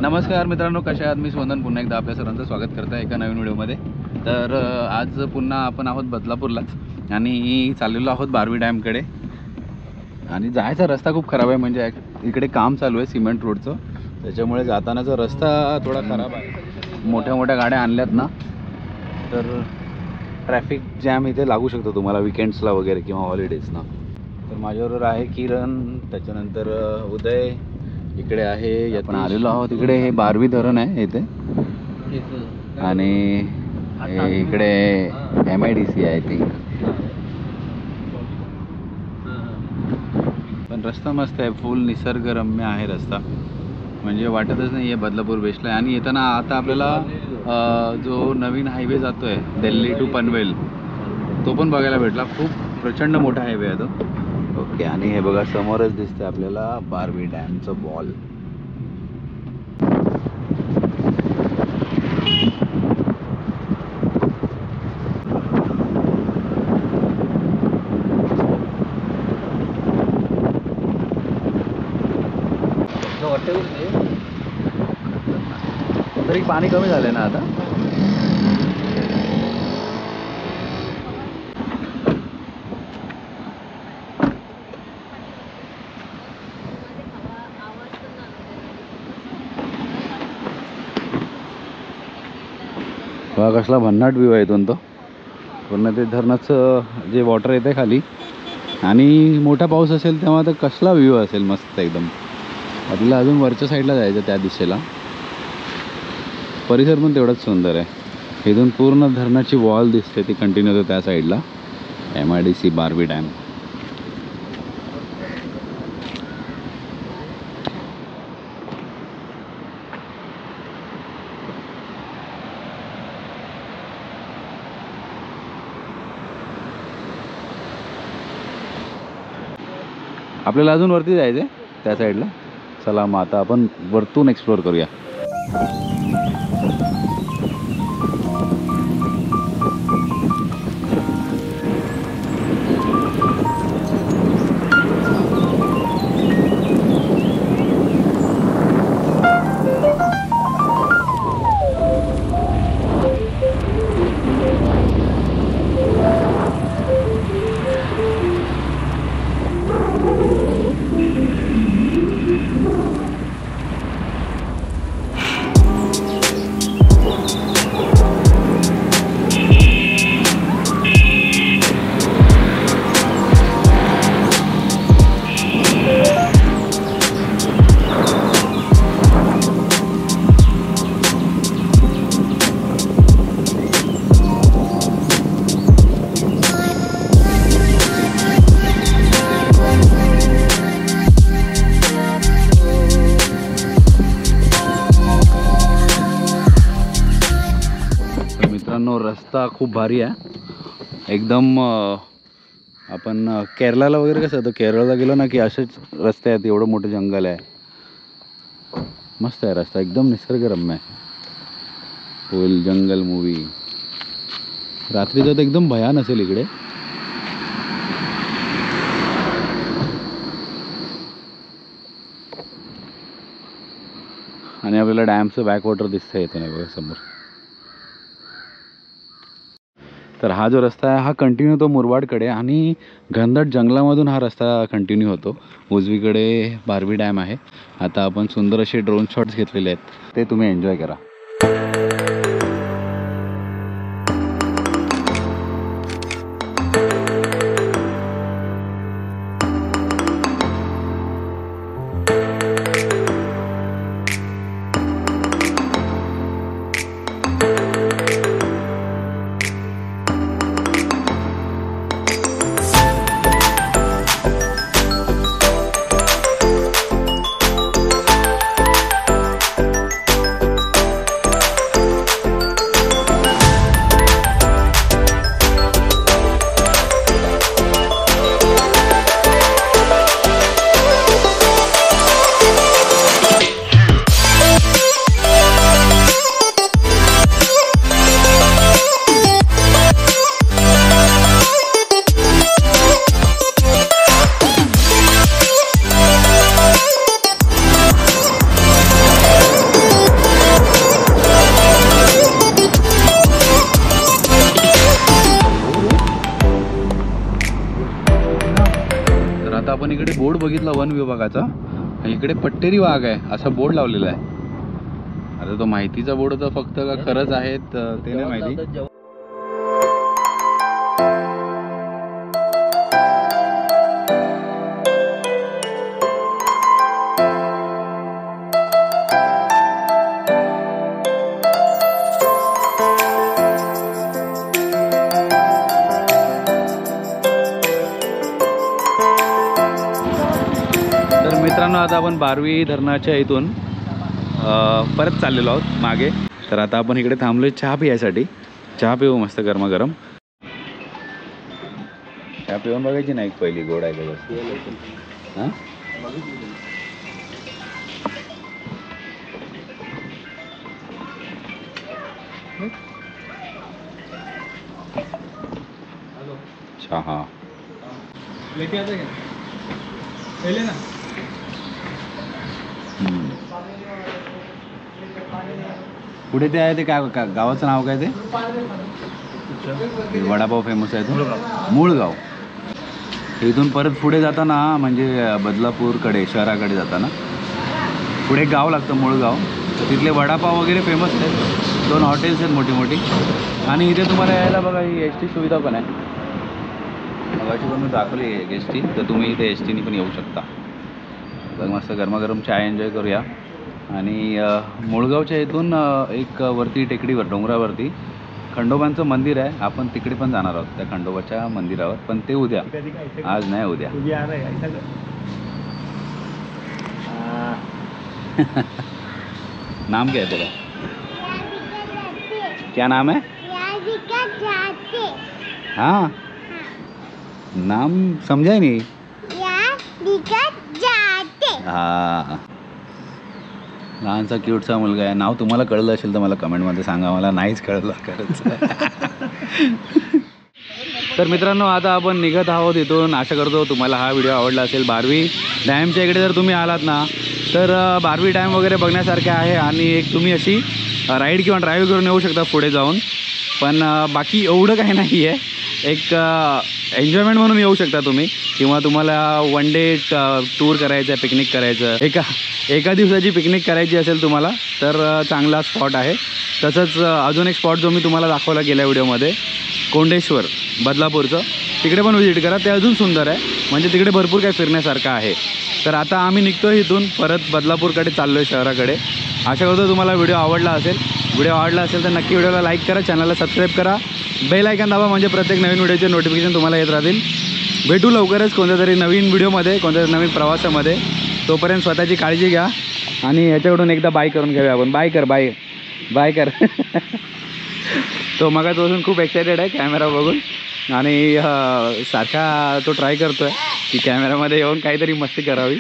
नमस्कार मित्रांनो, कशा आहात? मी स्वंदन पुन्हा एकदा आपल्या सर्वांचं स्वागत करत आहे एका नवीन व्हिडिओमध्ये. तर आज पुन्हा आपण आहोत बदलापूरलाच आणि चाललेलो आहोत बारवी डॅमकडे. आणि जायचा रस्ता खूप खराब आहे, म्हणजे इकडे काम चालू आहे सिमेंट रोडचं, त्याच्यामुळे जातानाचा रस्ता थोडा खराब आहे. मोठ्या मोठ्या गाड्या आणल्यात ना, तर ट्रॅफिक जॅम इथे लागू शकतो तुम्हाला विकेंड्सला वगैरे किंवा हॉलिडेजना. तर माझ्याबरोबर आहे किरण, त्याच्यानंतर उदय, इकडे आहे. आपण आलेलो आहोत इकडे. हे बारवी धरण आहे इथे आणि इकडे MIDC आहे ती. पण रस्ता मस्त आहे, फुल निसर्गरम्य आहे रस्ता, म्हणजे वाटतच नाही आहे बदलापूर बेस्टला आहे. आणि येताना आता आपल्याला जो नवीन हायवे जातो आहे दिल्ली टू पनवेल, तो पण बघायला भेटला. खूप प्रचंड मोठा हायवे आहे तो. ओके, आणि हे बघा समोरच दिसतं आपल्याला बारवी डॅमचं वॉल. तरी पाणी कमी झालंय ना आता. बघा कसला भन्नाट व्ह्यू आहे इथून. तो पूर्ण ते धरणाचं जे वॉटर येते खाली, आणि मोठा पाऊस असेल तेव्हा तर कसला व्ह्यू असेल, मस्त एकदम. आपल्याला अजून वरच्या साईडला जायचं, त्या दिशेला. परिसर पण तेवढाच सुंदर आहे. इथून पूर्ण धरणाची वॉल दिसते, ती कंटिन्यू होते त्या साईडला. MIDC Barvi dam. आपल्याला अजून वरती जायचं आहे त्या साईडला. चला मग आता आपण वरतून एक्सप्लोर करूया. रस्ता खूप भारी आहे एकदम. आपण केरळला वगैरे कसं होतं, केरळला गेलो ना की असेच रस्ते आहेत, एवढं मोठं जंगल आहे. मस्त आहे रस्ता, एकदम निसर्गरम्य आहे. फुल जंगल मूवी. रात्रीचं तर एकदम भयान असेल इकडे. आणि आपल्याला डॅमचं बॅकवॉटर दिसतं येतं नाही बघा समोर. तर हा जो रस्ता आहे हा कंटिन्यू तो मुरबाडकडे आणि घनदाट जंगलामधून हा रस्ता कंटिन्यू होतो. उजवीकडे बारवी डॅम आहे. आता आपण सुंदर असे ड्रोन शॉट्स घेतलेले आहेत, ते तुम्ही एन्जॉय करा. इकडे बोर्ड बघितला वन विभागाचा, इकडे पट्टेरी वाघ आहे असा बोर्ड लावलेला आहे. आता तो माहितीचा बोर्ड तर फक्त का खरंच आहे ते नाही माहिती. तर मित्रांनो आता आपण बारवी धरणाच्या इथून परत चाललेलो आहोत मागे. तर आता आपण इकडे थांबलोय चहा पियासाठी. चहा पिऊ मस्त गरमागरम. चहा पिऊन बघायची नाही पहिली गोड आहे का जास्त. हां चहा लेके आते क्या पहले ना. पुढे ते आहे ते काय गावाचं नाव काय ते वडापाव फेमस आहे तो मूळगाव. इथून परत पुढे जाताना म्हणजे बदलापूरकडे शहराकडे जाताना पुढे एक गाव लागतं मूळगाव. तर तिथले वडापाव वगैरे फेमस आहेत. 2 हॉटेल्स आहेत मोठी मोठी. आणि इथे तुम्हाला यायला बघा ही एस टी सुविधा पण आहे. मगाशी पण मी दाखवली आहे एस टी. तर तुम्ही इथे एस टीने पण येऊ शकता. तर मस्त गरमागरम चहा एन्जॉय करूया. आणि मुळगावच्या इथून एक वरती टेकडीवर डोंगरावरती खंडोबांचं मंदिर आहे. आपण तिकडे पण जाणार आहोत त्या खंडोबाच्या मंदिरावर. पण ते उद्या, आज नाही उद्या. नाम क्या है तेरा? क्या नाम है? हाँ नाम समझा नहीं. हाँ लहानसा क्यूटचा मुलगा आहे. नाव तुम्हाला कळलं असेल तर मला कमेंटमध्ये सांगा. मला नाहीच कळलं खरंच. तर मित्रांनो आता आपण निघत आहोत इथून. आशा करतो तुम्हाला हा व्हिडिओ आवडला असेल. बारवी डॅमच्या इकडे जर तुम्ही आलात ना तर बारवी डॅम वगैरे बघण्यासारखे आहे. आणि एक तुम्ही अशी राईड किंवा ड्राईव्ह करून येऊ शकता पुढे जाऊन. पण बाकी एवढं काही नाही आहे. एक एन्जॉयमेंट म्हणून येऊ शकता तुम्ही. किंवा तुम्हाला वन डे टूर करायचं आहे, पिकनिक करायचं, एका दिवसाची पिकनिक करायची असेल तुम्हाला तर चांगला स्पॉट आहे. तसंच अजून एक स्पॉट जो मी तुम्हाला दाखवला गेल्या व्हिडिओमध्ये कोंडेश्वर बदलापूरचं, तिकडे पण व्हिजिट करा. ते अजून सुंदर आहे. म्हणजे तिकडे भरपूर काही फिरण्यासारखं आहे. तर आता आम्ही निघतो इथून परत बदलापूरकडे चाललो आहे शहराकडे. आशा करतो तुम्हाला व्हिडिओ आवडला असेल. व्हिडिओ आवडला असेल तर नक्की व्हिडिओला लाईक करा, चॅनलला सबस्क्राईब करा, बेल आयकॉन दाबा म्हणजे प्रत्येक नवीन व्हिडिओचे नोटिफिकेशन तुम्हाला येत राहतील. भेटू लवकरच कोणत्या तरी नवीन व्हिडिओमध्ये, कोणत्या तरी नवीन प्रवासामध्ये. तोपर्यंत स्वतःची काळजी घ्या. आणि ह्याच्याकडून एकदा बाय करून घेऊया आपण. बाय कर तो मगापासून खूप एक्सायटेड आहे कॅमेरा बघून. आणि सारखा तो ट्राय करतो आहे की कॅमेरामध्ये येऊन काहीतरी मस्ती करावी.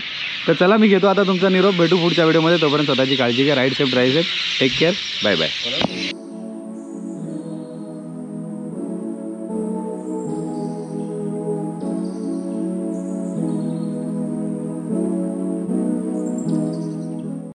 तर चला मी घेतो आता तुमचा निरोप. भेटू पुढच्या व्हिडिओमध्ये. तोपर्यंत स्वतःची काळजी घ्या. Ride safe, drive safe, take care, bye bye.